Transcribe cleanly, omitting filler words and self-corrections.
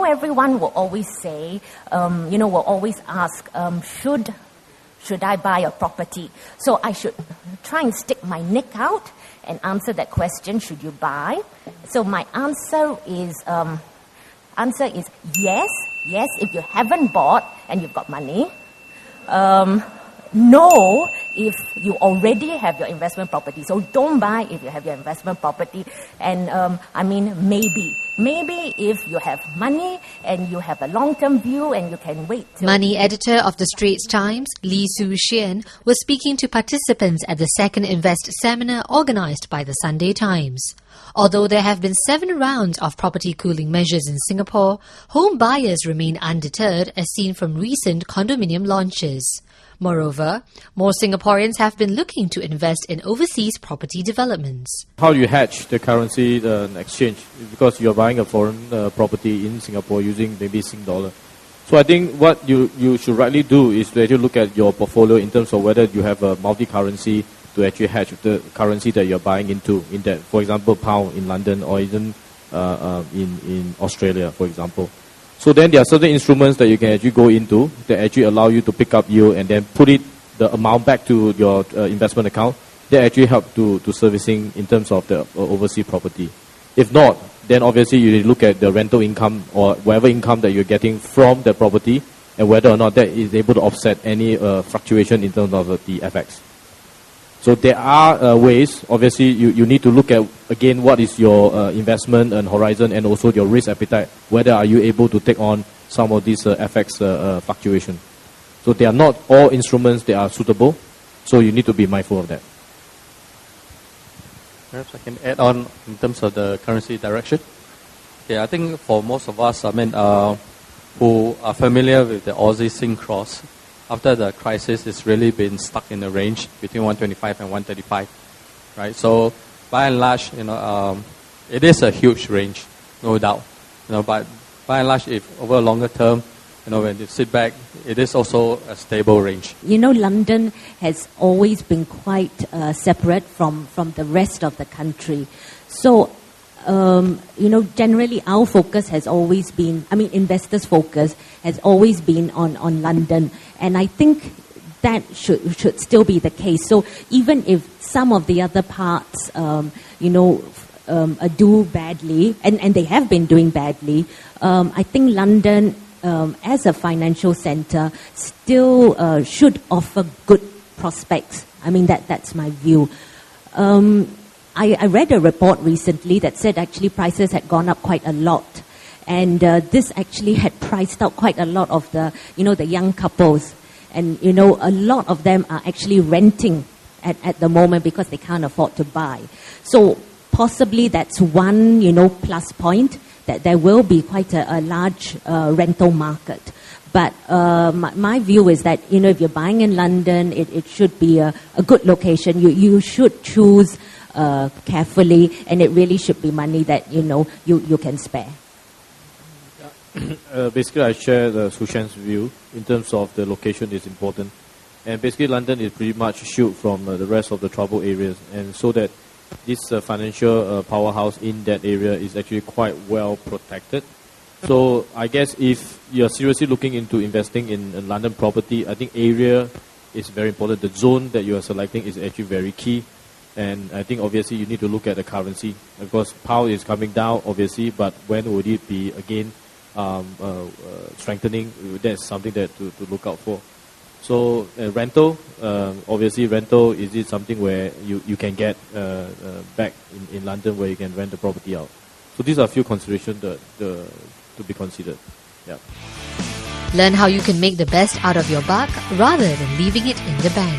everyone will always say, will always ask, should I buy a property? So I should try and stick my neck out and answer that question, should you buy? So my answer is yes, if you haven't bought and you've got money. No, if you already have your investment property. So don't buy if you have your investment property. And maybe if you have money and you have a long-term view and you can wait. Money editor of the Straits Times, Lee Su-Shian, was speaking to participants at the Second Invest seminar organised by the Sunday Times. Although there have been 7 rounds of property cooling measures in Singapore, home buyers remain undeterred as seen from recent condominium launches. Moreover, more Singaporeans have been looking to invest in overseas property developments. How do you hedge the currency exchange? Because you're buying a foreign property in Singapore using maybe Sing dollar. So I think what you should rightly do is to actually look at your portfolio in terms of whether you have a multi-currency to actually hedge the currency that you're buying into. In that, for example, pound in London or even in Australia, for example. So then there are certain instruments that you can actually go into that actually allow you to pick up yield and then put the amount back to your investment account. That actually help to servicing in terms of the overseas property. If not, then obviously you look at the rental income or whatever income that you're getting from the property and whether or not that is able to offset any fluctuation in terms of the FX. So there are ways, obviously you need to look at again what is your investment and horizon and also your risk appetite, whether are you able to take on some of these FX fluctuation. So they are not all instruments that are suitable, so you need to be mindful of that. Perhaps I can add on in terms of the currency direction. Okay, I think for most of us, who are familiar with the Aussie Sing cross, after the crisis, it's really been stuck in a range between 125 and 135, right? So by and large, it is a huge range, no doubt. But by and large, if over a longer term, when you sit back, it is also a stable range. London has always been quite separate from the rest of the country. So, generally our focus has always been, investors' focus has always been on London. And I think that should still be the case. So even if some of the other parts, do badly, and they have been doing badly, I think London, as a financial centre, still should offer good prospects. That's my view. I read a report recently that said actually prices had gone up quite a lot. And this actually had priced out quite a lot of the young couples. And, a lot of them are actually renting at the moment because they can't afford to buy. So possibly that's one, plus point, that there will be quite a large rental market. But my view is that, if you're buying in London, it should be a good location. You should choose carefully, and it really should be money that, you can spare. Basically, I share the Sushan's view in terms of the location is important. And basically, London is pretty much shielded from the rest of the troubled areas. And so that this financial powerhouse in that area is actually quite well protected. So I guess if you're seriously looking into investing in London property, I think area is very important. The zone that you are selecting is actually very key. And I think obviously you need to look at the currency. Because pound is coming down, obviously, but when would it be again strengthening? That's something that to look out for. So rental, obviously rental, is it something where you can get back in London where you can rent the property out? So these are a few considerations to be considered. Yeah. Learn how you can make the best out of your buck rather than leaving it in the bank.